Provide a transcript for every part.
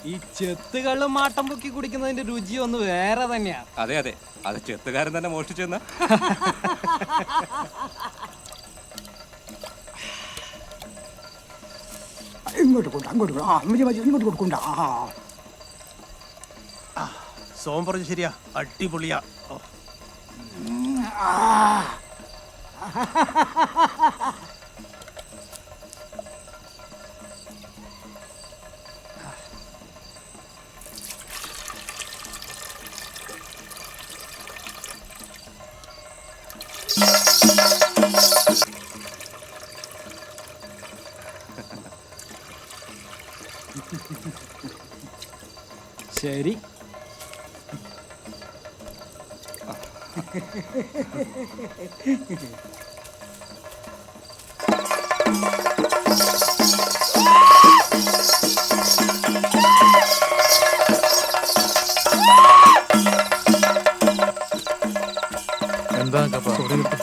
ഈ ചെത്തുകളും മാട്ടം പൊക്കി കുടിക്കുന്നതിന്റെ രുചി ഒന്ന് വേറെ തന്നെയാ. അതെ അതെ, അത് ചെത്തുകാരൻ തന്നെ മോഷ്ടിച്ചെന്ന. ഇങ്ങോട്ട് കൊണ്ട് അങ്ങോട്ട് ഇങ്ങോട്ട് കൊടുക്കണ്ട. സോം പറഞ്ഞു ശരിയാ, അടിപൊളിയാ. ശരി. എന്താ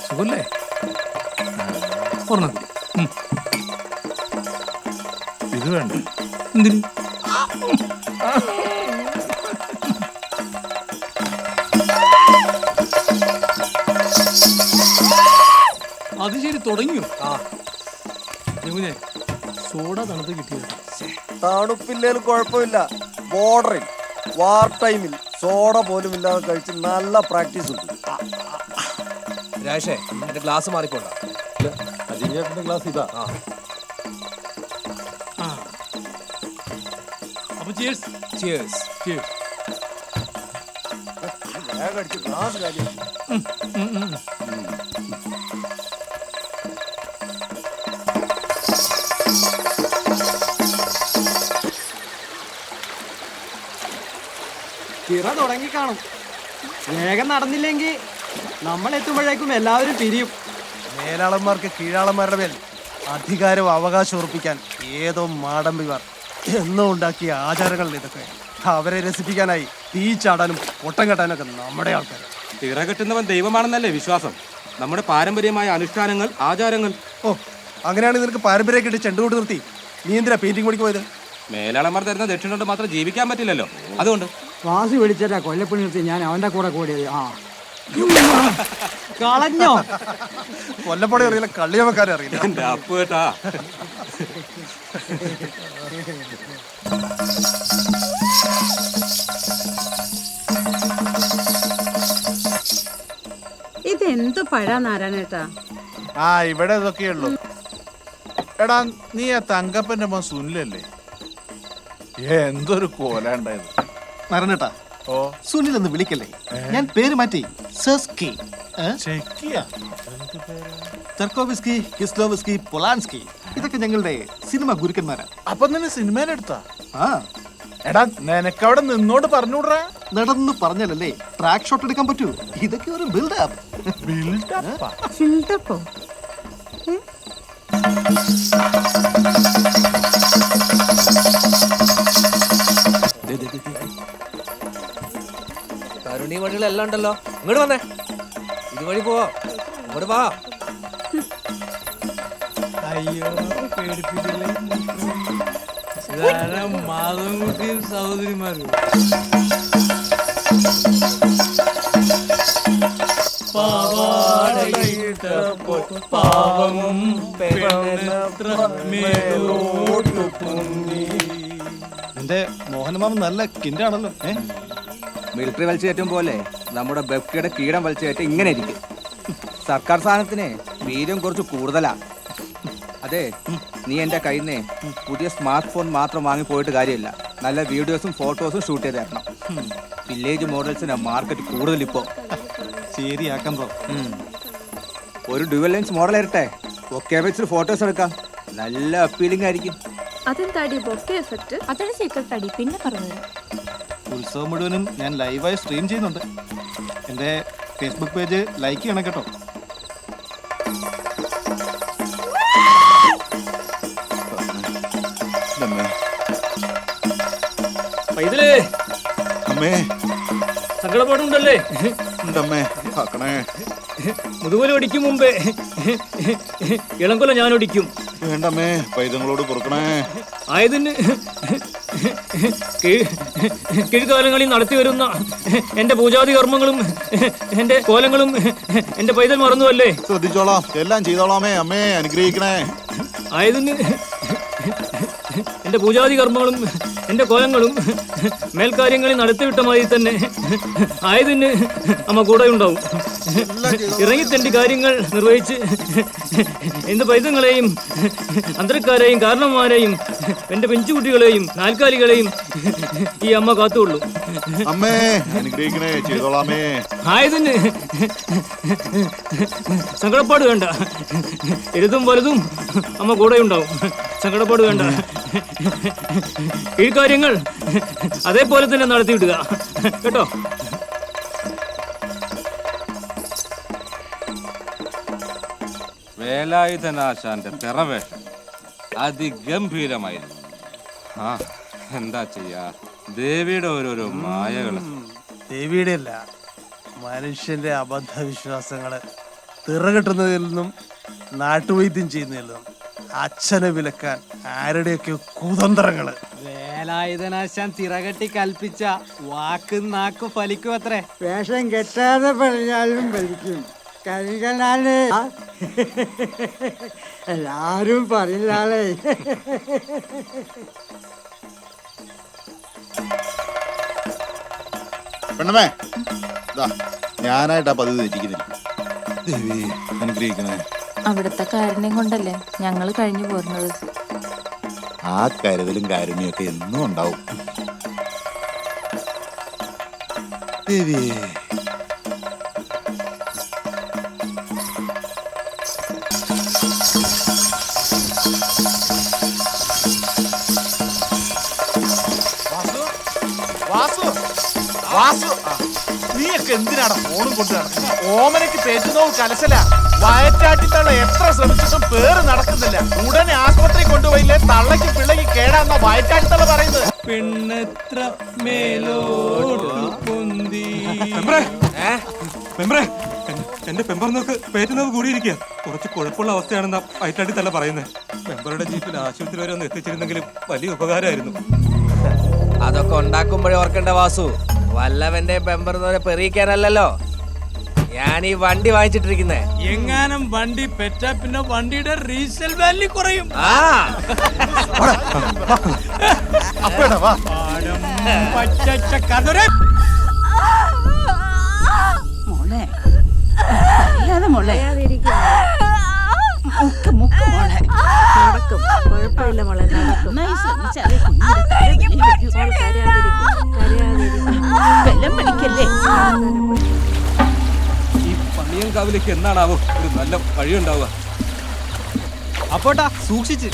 സുഖല്ലേ? ഇത് വേണ്ട. എന്തിന്? അത് ശരി, തുടങ്ങിയോ? സോഡ തണുത്ത് കിട്ടിയത്. തണുപ്പില്ലേലും കുഴപ്പമില്ല. ബോർഡറിൽ വാർ ടൈമിൽ സോഡ പോലും ഇല്ലാതെ കഴിച്ച് നല്ല പ്രാക്ടീസ് ഉണ്ട്. രാഷേ, എന്റെ ഗ്ലാസ് മാറിപ്പോണ്ട. അജിന്റെ ഗ്ലാസ് ഇതാ. അപ്പൊ cheers. Cheers. Cheers. വേഗം അടിച്ച് ഗ്ലാസ് കാര്യം. തിറ തുടങ്ങിക്കാണും. വേഗം നടന്നില്ലെങ്കിൽ നമ്മൾ എത്തുമ്പോഴേക്കും എല്ലാവരും പിരിയും. മേലാളന്മാർക്ക് കീഴാളന്മാരുടെ മേൽ അധികാരവും അവകാശം ഉറപ്പിക്കാൻ ഏതോ മാടമ്പിമാർ എന്നും ഉണ്ടാക്കിയ ആചാരങ്ങൾ ഇതൊക്കെ. അവരെ രസിപ്പിക്കാനായി തീ ചാടാനും പൊട്ടം കെട്ടാനൊക്കെ നമ്മുടെ ആൾക്കാർ. തിറ കെട്ടുന്നവൻ ദൈവമാണെന്നല്ലേ വിശ്വാസം. നമ്മുടെ പാരമ്പര്യമായ അനുഷ്ഠാനങ്ങൾ, ആചാരങ്ങൾ. ഓ, അങ്ങനെയാണെങ്കിൽ നിനക്ക് പാരമ്പര്യമൊക്കെ ഇട്ട് ചെണ്ടുകൊണ്ട് നിർത്തി നീ എന്തിനാ പെയിന്റിംഗ് പണിക്ക് പോയത്? മേലാളന്മാർ തരുന്ന ദക്ഷിണ കൊണ്ട് മാത്രം ജീവിക്കാൻ പറ്റില്ലല്ലോ, അതുകൊണ്ട്. വാസി വിളിച്ചിട്ടാ കൊല്ലപ്പണി നിർത്തി ഞാൻ അവന്റെ കൂടെ കൂടിയത്. കളഞ്ഞോ? കൊല്ലപ്പണി അറിയില്ല, കള്ളിയമ്മക്കാരെ അറിയില്ല. എന്റെ അപ്പ് കേട്ടാ. ഇതെന്ത് പഴാ നാരായണേട്ടാ? ഇവിടെ ഇതൊക്കെയുള്ളൂ. എടാ, നീ ആ തങ്കപ്പന്റെ മോൻ സുനിലല്ലേ? എന്തൊരു കോല ഉണ്ടായത്. നാരായണേട്ടാ, സുനിൽ എന്ന് വിളിക്കല്ലേ, ഞാൻ പേര് മാറ്റി സെസ്കി. ചർക്കോവിസ്കി, കിസ്ലോവിസ്കി, പൊലാൻസ്കി, ഇതൊക്കെ ഞങ്ങളുടെ സിനിമ ഗുരുക്കന്മാരാ. അപ്പൊ നിന്നെ സിനിമയിലെടുത്താ? എടാ, നിനക്കവിടെ നിന്നോട് പറഞ്ഞൂടാ. നടന്നു പറഞ്ഞാലല്ലേ ട്രാക്ക് ഷോട്ട് എടുക്കാൻ പറ്റൂ. ഇതൊക്കെ ഒരു ബിൽഡപ്പ്. ബിൽഡപ്പോ? തരുണി വഴികളെല്ലാം ഉണ്ടല്ലോ. ഇങ്ങോട്ട് വന്നേ, ഇതുവഴി പോവാ. ഇങ്ങോട്ട് വാ. അയ്യോ, പേടിപ്പിച്ചില്ലേ. മാധവൻകുട്ടിയും സഹോദരിമാരും. എന്റെ മോഹനമാമൻ നല്ല കിൻഡാണല്ലോ. മിലിറ്ററി വലിച്ചു കയറ്റും പോലെ നമ്മുടെ ബെഫ്റ്റിയുടെ കീടം വലിച്ചു കയറ്റം ഇങ്ങനെ ഇരിക്കും. സർക്കാർ സാധനത്തിന് വീര്യം കുറച്ച് കൂടുതലാ. അതെ, നീ എൻ്റെ കയ്യിൽ നിന്ന് പുതിയ സ്മാർട്ട് ഫോൺ മാത്രം വാങ്ങി പോയിട്ട് കാര്യമില്ല. നല്ല വീഡിയോസും ഫോട്ടോസും ഷൂട്ട് ചെയ്ത് തരണം. വില്ലേജ് മോഡൽസിന് മാർക്കറ്റ് കൂടുതൽ ഇപ്പോൾ. ശരിയാക്കാം ബ്രോ. ഒരു ഡ്യുവൽ ലെൻസ് മോഡൽ ഇരട്ടെ, ഒക്കെ വെച്ചിട്ട് ഫോട്ടോസ് എടുക്കാം. നല്ല അപ്പീലിംഗ് ആയിരിക്കും. അതെന്താടി ബൊക്കെ എഫക്റ്റ്? അതാണ് സീക്രട്ട് അടി. പിന്നെ പറഞ്ഞത് ഉത്സവം മുഴുവനും ഞാൻ ലൈവായി സ്ട്രീം ചെയ്യുന്നുണ്ട്. എൻ്റെ ഫേസ്ബുക്ക് പേജ് ലൈക്ക് ചെയ്യണം കേട്ടോ. ഇതിലേ അമ്മേ സങ്കടപ്പാടുണ്ടല്ലേ? ഉണ്ടമ്മേ ആക്കണേ. മുതുകൊല ഒടിക്കും മുമ്പേ ഇളംകൊല ഞാൻ ഒടിക്കും. വേണ്ടമ്മേ പൈതങ്ങളോട് പൊറുക്കണേ. ആയതിന് കീഴ്കാലങ്ങളിൽ നടത്തി വരുന്ന എന്റെ പൂജാതി കർമ്മങ്ങളും എന്റെ കോലങ്ങളും എന്റെ പൈതൽ മറന്നുവല്ലേ? ശ്രദ്ധിച്ചോളാം, എല്ലാം ചെയ്തോളാമേ. അമ്മേ അനുഗ്രഹിക്കണേ. ആയതിന് എന്റെ പൂജാതി കർമ്മങ്ങളും എന്റെ കോലങ്ങളും മേൽക്കാര്യങ്ങളിൽ നടത്തിവിട്ട മാതിരി തന്നെ ആയതിന് അമ്മ കൂടെ ഉണ്ടാവും. ഇറങ്ങിത്തെണ്ടി കാര്യങ്ങൾ നിർവഹിച്ച് എന്റെ പൈതങ്ങളെയും അന്തരക്കാരെയും കാരണന്മാരെയും എന്റെ പെഞ്ചുകുട്ടികളെയും നാൽക്കാലികളെയും ഈ അമ്മ കാത്തുകൊള്ളു. അമ്മേ അനുഗ്രഹിക്കണേ, ചെയ്തോളാമേ. ആയതിന് സങ്കടപ്പാട് വേണ്ട, എഴുതും വലുതും അമ്മ കൂടെ ഉണ്ടാവും. സങ്കടപ്പാട് വേണ്ട. ഈ കാര്യങ്ങൾ അതേപോലെ തന്നെ നടത്തിവിടുക കേട്ടോ. വേലായുധനാശാന്റെ പിറവേഷം അതിഗംഭീരമായിരുന്നു. ആ എന്താ ചെയ്യാ, ദേവിയുടെ ഓരോരോ മായകള്. ദേവിയുടെ അല്ല, മനുഷ്യന്റെ അബദ്ധവിശ്വാസങ്ങള് തിറകെട്ടുന്നതിൽ നിന്നും നാട്ടുവൈദ്യം ചെയ്യുന്നതിൽ നിന്നും അച്ഛനെ വിലക്കാൻ ആരുടെയൊക്കെ കുതന്ത്രങ്ങള്. വേലായുധനാശാൻ തിറകെട്ടി കൽപ്പിച്ച വാക്കും നാക്കും ഫലിക്കും അത്രേ. വേഷം കെട്ടാതെ പറഞ്ഞാലും വലിക്കും. കരികളാണ് എല്ലാരും പറയില്ലാളേ. പെണ്ണമ്മേ ഞാനായിട്ടാ പതിവ് തെറ്റിക്കുന്നില്ല. ദേവി അനുഗ്രഹിക്കണേ. അവിടുത്തെ കാരുണ്യം കൊണ്ടല്ലേ ഞങ്ങൾ കഴിഞ്ഞു പോരുന്നത്. ആ കരുതലും കാരുണ്യൊക്കെ എന്നും ഉണ്ടാവും. ദേവി വാസു വാസു നീയൊക്കെ എന്തിനാണ് ഫോണും കൊണ്ട് നടക്കുന്നത്? ഓമനക്ക് പേറ്റുന്നവും കലശല. വയറ്റാട്ടിത്തള്ള എത്ര ശ്രമിച്ചിട്ടും പേര് നടക്കുന്നില്ല. ഉടനെ ആശുപത്രി കൊണ്ടുപോയില്ലേ തള്ളക്ക് പിള്ളക്ക് കേടാന്ന വയറ്റാട്ടിത്തള്ള പറയുന്നത്. പെണ്ണെത്ര മേലോട്ട് പൊന്തി. എന്റെ പെമ്പറിനൊക്കെ പേറ്റുന്നത് കൂടിയിരിക്കുക. കുറച്ച് കുഴപ്പമുള്ള അവസ്ഥയാണെന്നാ വയറ്റാട്ടി തല്ല പറയുന്നത്. പെമ്പറുടെ ജീപ്പിൽ ആശുപത്രി വരെ ഒന്ന് എത്തിച്ചിരുന്നെങ്കിലും വലിയ ഉപകാരമായിരുന്നു. അതൊക്കെ ഉണ്ടാക്കുമ്പോഴേ ഓർക്കണ്ട വാസു, വല്ലവന്റെ പെമ്പറുന്നവരെ പെറിയിക്കാനല്ലോ ഞാൻ ഈ വണ്ടി വാങ്ങിച്ചിട്ടിരിക്കുന്നേ. എങ്ങാനും വണ്ടി പെറ്റാ പിന്നെ വണ്ടിയുടെ റീസെൽ വാല്യൂ കുറയും. മോളെ അറിയാതെ മോളെ മുക്ക് മുക്ക് മോളെ നടക്കും, കുഴപ്പമില്ല മോളെ, നടക്കും. നന്നായി ശ്രമിച്ചാലേ കുഞ്ഞിന്റെ തല വെളിയിൽ വരൂ. ബലം പിടിക്കല്ലേ. ഈ പണിയൻ കാവിലേക്ക് എന്നാണാവോ ഒരു നല്ല വഴിയുണ്ടാവുക? അപ്പോട്ടാ സൂക്ഷിച്ച്.